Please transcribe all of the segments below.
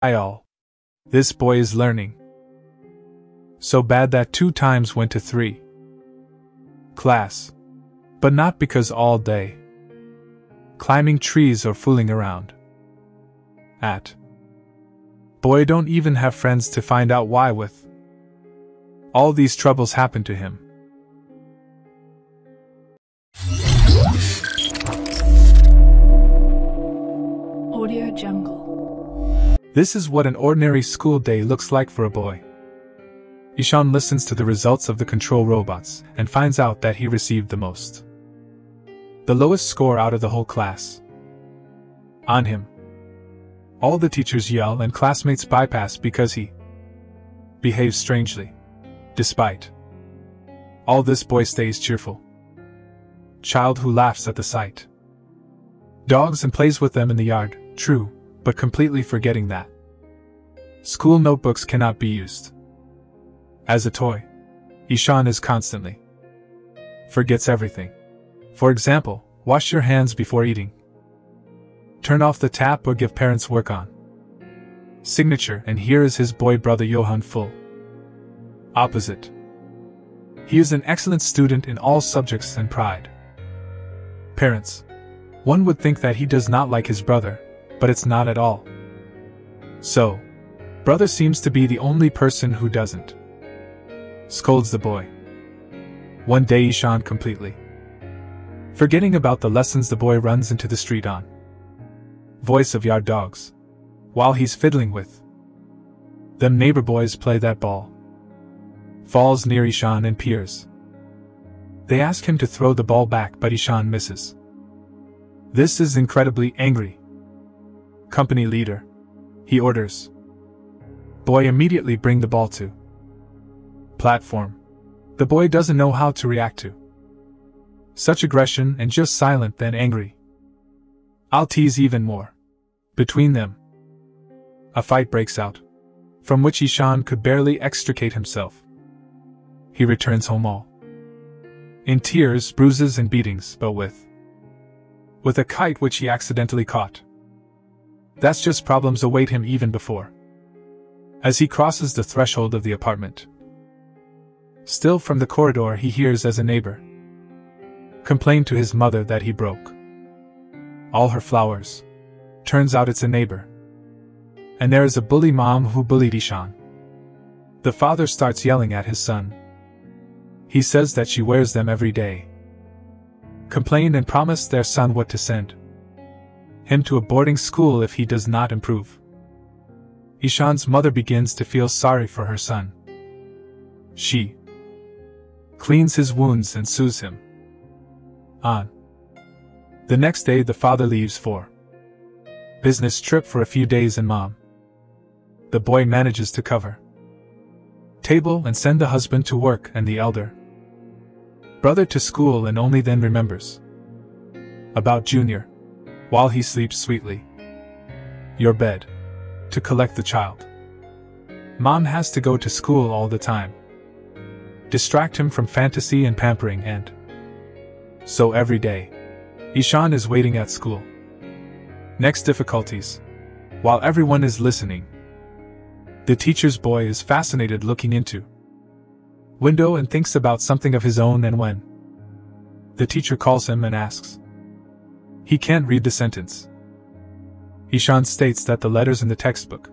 all. This boy is learning. So bad that 2 times went to 3. Class. But not because all day. Climbing trees or fooling around. Boy don't even have friends to find out why with. All these troubles happen to him. Audio Jungle. This is what an ordinary school day looks like for a boy. Ishan listens to the results of the control robots and finds out that he received the most. The lowest score out of the whole class. On him. All the teachers yell and classmates bypass because he behaves strangely. Despite all this, boy stays cheerful. Child who laughs at the sight. Dogs and plays with them in the yard, true, but completely forgetting that school notebooks cannot be used as a toy. Ishan is constantly forgets everything. For example, wash your hands before eating. Turn off the tap or give parents work on signature, and here is his boy brother Johan full opposite. He is an excellent student in all subjects and pride. Parents. One would think that he does not like his brother, but it's not at all. So, brother seems to be the only person who doesn't. Scolds the boy. One day Ishan completely forgetting about the lessons, the boy runs into the street on voice of yard dogs. While he's fiddling with them neighbor boys play that ball. Falls near Ishan and peers. They ask him to throw the ball back, but Ishan misses. This is incredibly angry. Company leader. He orders. Boy immediately bring the ball to platform. The boy doesn't know how to react to such aggression and just silent, then angry. I'll tease even more. Between them, a fight breaks out, from which Ishan could barely extricate himself. He returns home all in tears, bruises and beatings, but with a kite which he accidentally caught. That's just problems await him even before. As he crosses the threshold of the apartment. Still from the corridor he hears as a neighbor complain to his mother that he broke all her flowers. Turns out it's a neighbor. And there is a bully mom who bullied Ishan. The father starts yelling at his son. He says that she wears them every day. Complain and promise their son what to send him to a boarding school if he does not improve. Ishan's mother begins to feel sorry for her son. She cleans his wounds and soothes him. On the next day the father leaves for business trip for a few days, and mom, the boy, manages to cover table and send the husband to work and the elder brother to school, and only then remembers about Junior while he sleeps sweetly. Your bed. To collect the child. Mom has to go to school all the time. Distract him from fantasy and pampering, and so every day, Ishan is waiting at school. Next difficulties. While everyone is listening, the teacher's boy is fascinated looking into window and thinks about something of his own, and when the teacher calls him and asks, he can't read the sentence. Ishan states that the letters in the textbook.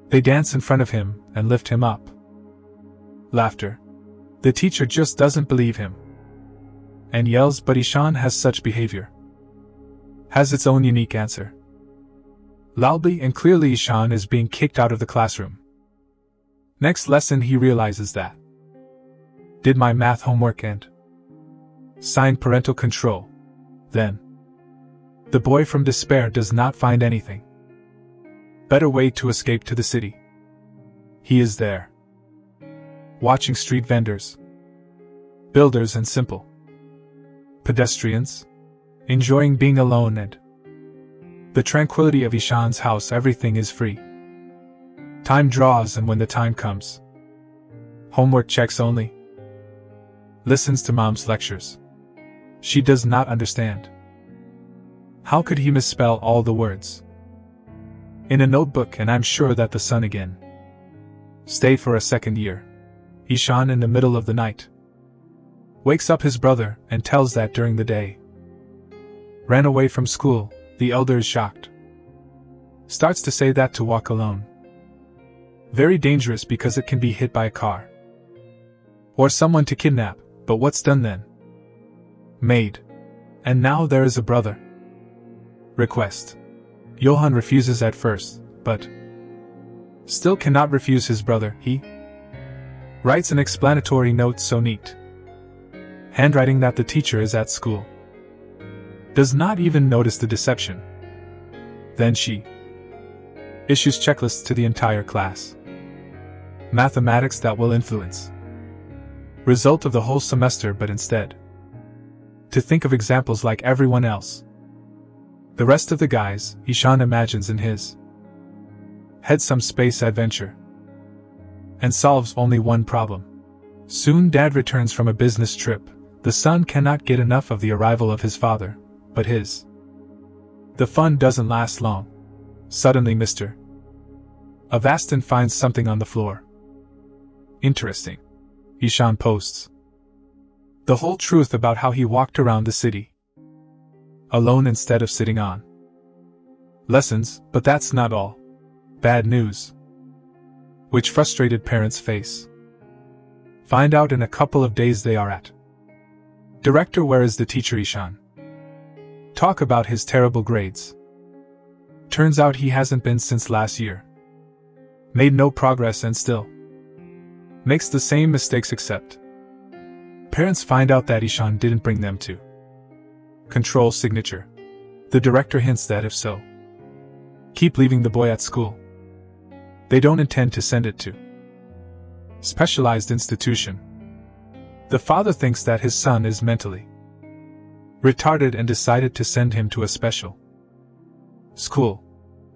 They dance in front of him and lift him up. Laughter. The teacher just doesn't believe him and yells, but Ishan has such behavior. Has its own unique answer. Loudly and clearly Ishan is being kicked out of the classroom. Next lesson he realizes that. Did my math homework and signed parental control. Then the boy from despair does not find anything better way to escape to the city. He is there, watching street vendors, builders and simple pedestrians, enjoying being alone and the tranquility of Ishan's house. Everything is free. Time draws, and when the time comes, homework checks only. Listens to mom's lectures. She does not understand. How could he misspell all the words? In a notebook, and I'm sure that the son again stayed for a second year. Ishan, in the middle of the night, wakes up his brother and tells that during the day ran away from school. The elder is shocked. Starts to say that to walk alone. Very dangerous because it can be hit by a car. Or someone to kidnap, but what's done then? Made. And now there is a brother. Request. Johan refuses at first, but still cannot refuse his brother. He writes an explanatory note so neat. Handwriting that the teacher is at school. Does not even notice the deception. Then she issues checklists to the entire class. Mathematics that will influence result of the whole semester, but instead to think of examples like everyone else. The rest of the guys, Ishan imagines in his head some space adventure and solves only one problem. Soon dad returns from a business trip. The son cannot get enough of the arrival of his father, but the fun doesn't last long. Suddenly Mr. Awasti finds something on the floor. Interesting. Ishan posts the whole truth about how he walked around the city alone instead of sitting on lessons, but that's not all. Bad news, which frustrated parents face. Find out in a couple of days they are at director. Where is the teacher? Ishan talk about his terrible grades. Turns out he hasn't been since last year. Made no progress and still makes the same mistakes, except parents find out that Ishan didn't bring them to control signature. The director hints that if so, keep leaving the boy at school. They don't intend to send it to specialized institution. The father thinks that his son is mentally retarded and decided to send him to a special school.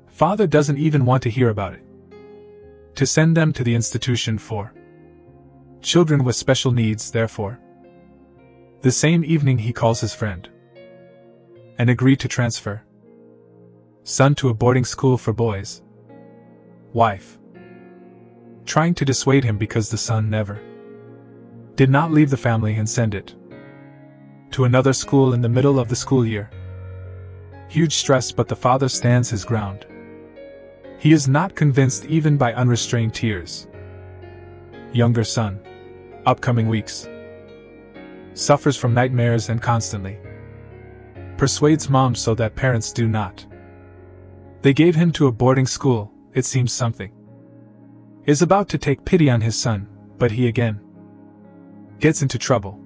Father doesn't even want to hear about it. To send them to the institution for children with special needs, therefore. The same evening he calls his friend and agree to transfer son to a boarding school for boys. Wife trying to dissuade him because the son never did not leave the family and send it to another school in the middle of the school year. Huge stress, but the father stands his ground. He is not convinced even by unrestrained tears. Younger son, upcoming weeks, suffers from nightmares and constantly persuades mom so that parents do not. They gave him to a boarding school. It seems something is about to take pity on his son, but he again gets into trouble.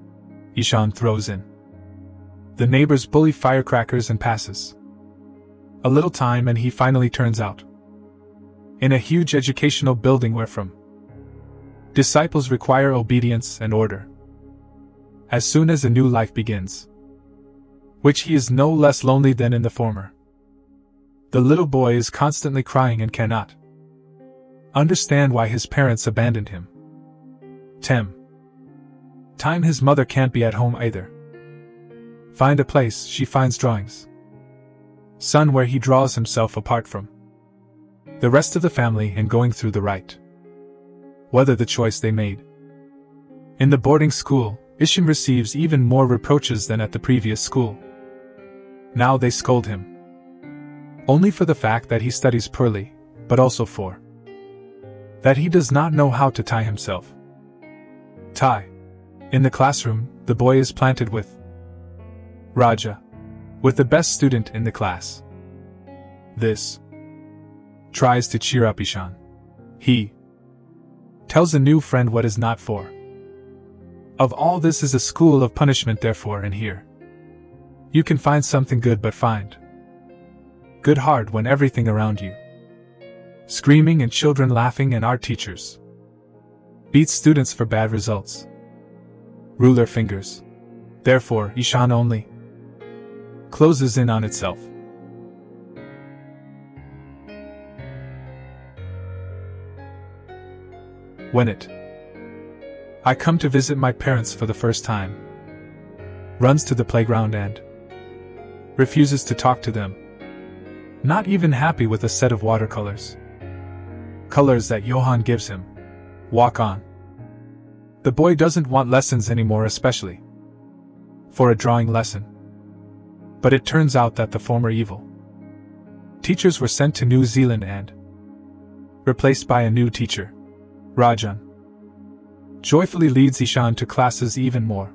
Ishan throws in. The neighbors bully firecrackers and passes a little time, and he finally turns out in a huge educational building where from disciples require obedience and order. As soon as a new life begins, which he is no less lonely than in the former. The little boy is constantly crying and cannot understand why his parents abandoned him. Time his mother can't be at home either. Find a place, she finds drawings. Son, where he draws himself apart from the rest of the family and going through the right. Whether the choice they made. In the boarding school, Ishan receives even more reproaches than at the previous school. Now they scold him. Only for the fact that he studies poorly, but also for that he does not know how to tie himself. In the classroom, the boy is planted with Raja, with the best student in the class. This tries to cheer up Ishan. He tells a new friend what is not for. Of all this is a school of punishment, therefore, and here you can find something good, but find good hard when everything around you screaming and children laughing and art teachers beat students for bad results. Ruler fingers. Therefore, Ishan only closes in on itself. When I come to visit my parents for the first time, runs to the playground and refuses to talk to them. not even happy with a set of watercolors. Colors that Johann gives him. Walk on. The boy doesn't want lessons anymore, especially for a drawing lesson. But it turns out that the former evil teachers were sent to New Zealand and replaced by a new teacher. Rajan joyfully leads Ishan to classes even more,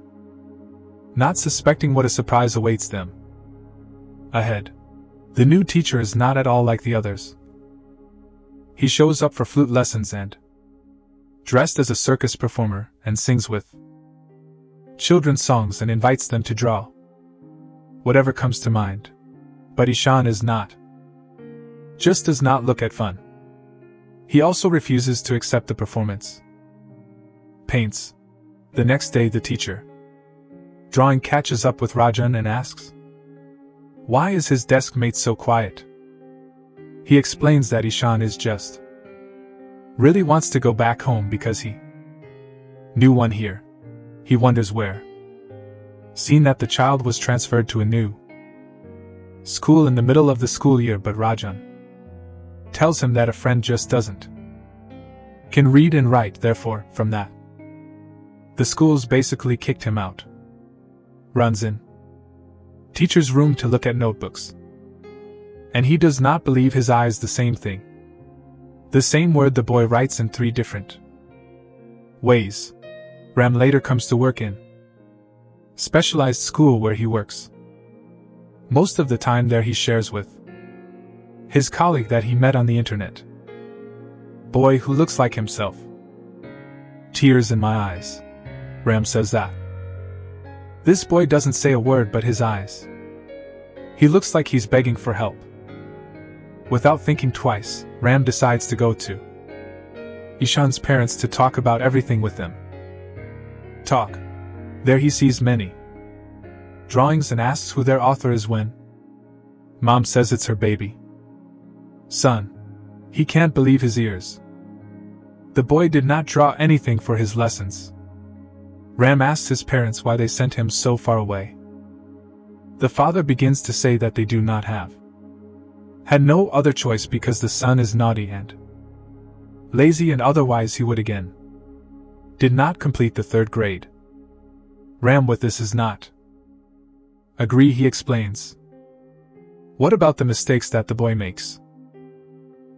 not suspecting what a surprise awaits them ahead. The new teacher is not at all like the others. He shows up for flute lessons and dressed as a circus performer and sings with children's songs and invites them to draw whatever comes to mind. But Ishan is not. Just does not look at fun. He also refuses to accept the performance. Paints. The next day the teacher drawing catches up with Rajan and asks, why is his desk mate so quiet? He explains that Ishan is just really wants to go back home because he knew one here. He wonders where. Seen that the child was transferred to a new school in the middle of the school year, but Rajan tells him that a friend just doesn't can read and write, therefore, from that the school's basically kicked him out. Runs in teacher's room to look at notebooks. And he does not believe his eyes. The same thing. The same word the boy writes in 3 different ways. Ram later comes to work in specialized school where he works. Most of the time there he shares with his colleague that he met on the internet. Boy who looks like himself. Tears in my eyes. Ram says that. This boy doesn't say a word, but his eyes. He looks like he's begging for help. Without thinking twice, Ram decides to go to Ishan's parents to talk about everything with them. Talk. There he sees many drawings and asks who their author is when Mom says it's her baby son. He can't believe his ears. The boy did not draw anything for his lessons. Ram asks his parents why they sent him so far away. The father begins to say that they do not have had no other choice because the son is naughty and lazy, and otherwise he would again did not complete the 3rd grade. Ram with this is not agree, he explains. What about the mistakes that the boy makes?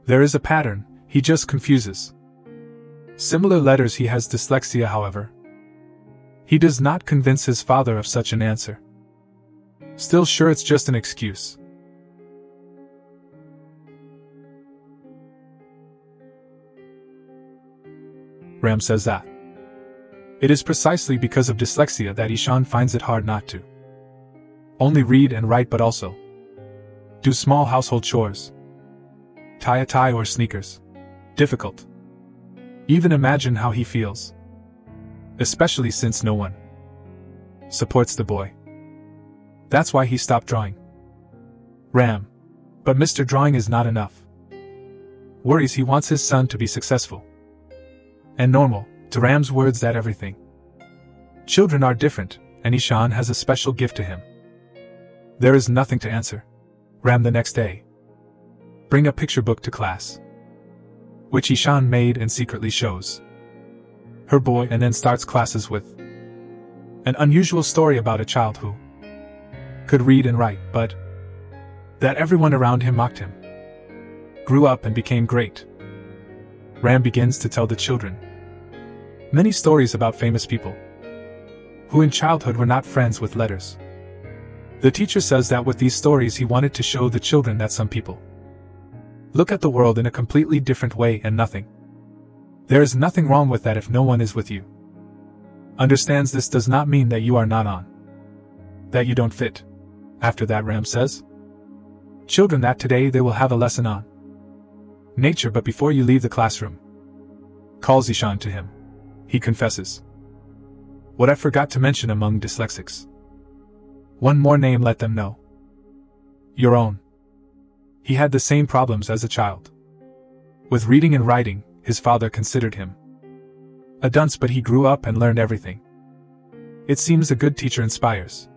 There is a pattern, he just confuses similar letters. He has dyslexia, however. He does not convince his father of such an answer. Still sure it's just an excuse. Ram says that it is precisely because of dyslexia that Ishan finds it hard not to only read and write but also do small household chores. Tie a tie or sneakers. Difficult. Even imagine how he feels. Especially since no one supports the boy. That's why he stopped drawing. Ram. But Mr. Drawing is not enough. Worries, he wants his son to be successful and normal. To Ram's words, that everything. Children are different, and Ishan has a special gift to him. There is nothing to answer. Ram the next day. Bring a picture book to class, which Ishan made and secretly shows her boy, and then starts classes with an unusual story about a child who could read and write, but that everyone around him mocked him. Grew up and became great. Ram begins to tell the children many stories about famous people who in childhood were not friends with letters. The teacher says that with these stories he wanted to show the children that some people look at the world in a completely different way, and there is nothing wrong with that if no one is with you. Understands this does not mean that you are not on, that you don't fit. After that, Ram says, children, that today they will have a lesson on nature, but before you leave the classroom, calls Ishan to him. He confesses, what I forgot to mention among dyslexics. One more name, let them know. Your own. He had the same problems as a child. With reading and writing, his father considered him a dunce, but he grew up and learned everything. It seems a good teacher inspires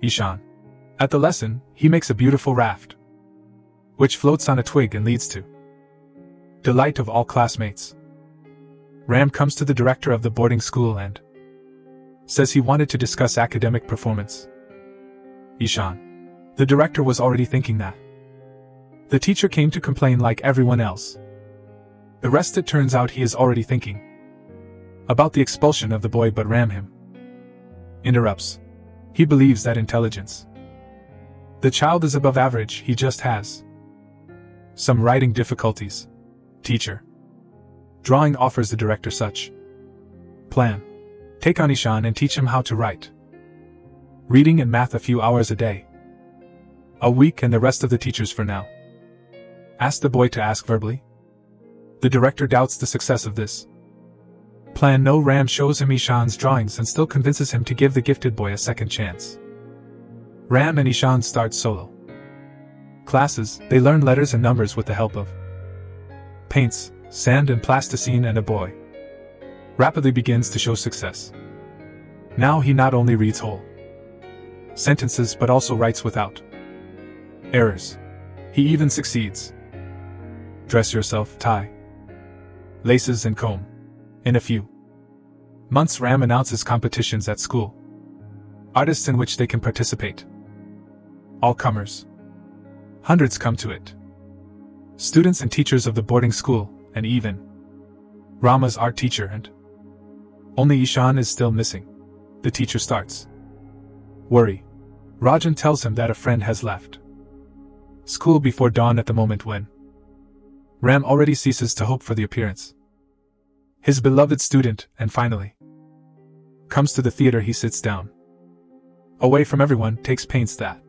Ishan. At the lesson, he makes a beautiful raft. which floats on a twig and leads to delight of all classmates. Ram comes to the director of the boarding school and says he wanted to discuss academic performance. Ishan. The director was already thinking that the teacher came to complain like everyone else. The rest, it turns out, he is already thinking about the expulsion of the boy, but Ram him interrupts. He believes that intelligence. The child is above average, he just has some writing difficulties. Teacher. Drawing offers the director such plan. Take on Ishan and teach him how to write. Reading and math a few hours a day. A week, and the rest of the teachers for now. Ask the boy to ask verbally. The director doubts the success of this plan. No, Ram shows him Ishan's drawings and still convinces him to give the gifted boy a second chance. Ram and Ishan start solo classes. They learn letters and numbers with the help of paints, sand and plasticine, and a boy rapidly begins to show success. Now he not only reads whole sentences but also writes without errors. He even succeeds. Dress yourself, tie laces and comb. In a few months, Ram announces competitions at school, artists in which they can participate. All comers. Hundreds come to it. Students and teachers of the boarding school, and even Rama's art teacher, and only Ishan is still missing. The teacher starts worry. Rajan tells him that a friend has left school before dawn at the moment when Ram already ceases to hope for the appearance his beloved student, and finally comes to the theater. He sits down away from everyone, takes paints that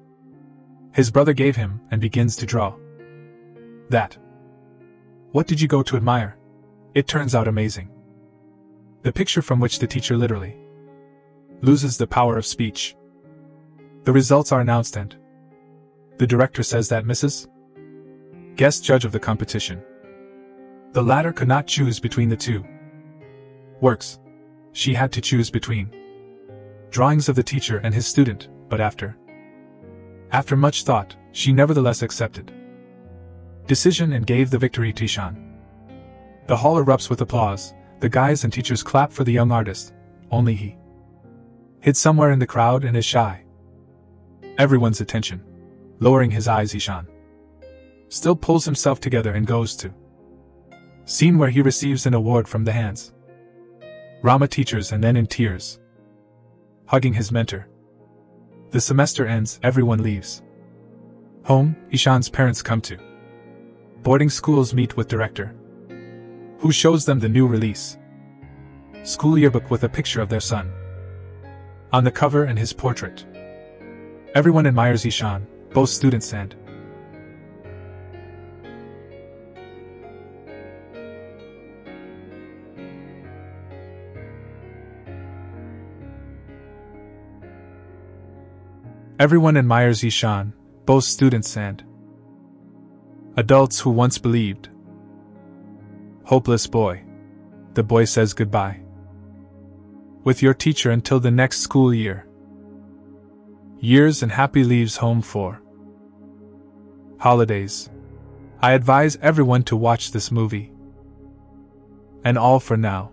his brother gave him, and begins to draw. That. What did you go to admire? It turns out amazing. The picture from which the teacher literally loses the power of speech. The results are announced and the director says that Mrs. Guest judge of the competition. The latter could not choose between the two works. She had to choose between drawings of the teacher and his student, but after much thought, she nevertheless accepted decision and gave the victory to Ishan. The hall erupts with applause. The guys and teachers clap for the young artist, only he hid somewhere in the crowd and is shy. Everyone's attention. Lowering his eyes, Ishan still pulls himself together and goes to scene where he receives an award from the hands Rama teachers, and then in tears hugging his mentor. The semester ends, everyone leaves home. Ishan's parents come to boarding schools, meet with director, who shows them the new release school yearbook with a picture of their son on the cover and his portrait. Everyone admires Ishan, both students and everyone admires Ishan, both students and adults who once believed. Hopeless boy. The boy says goodbye with your teacher until the next school year. Years and happy leaves home for holidays. I advise everyone to watch this movie. And all for now.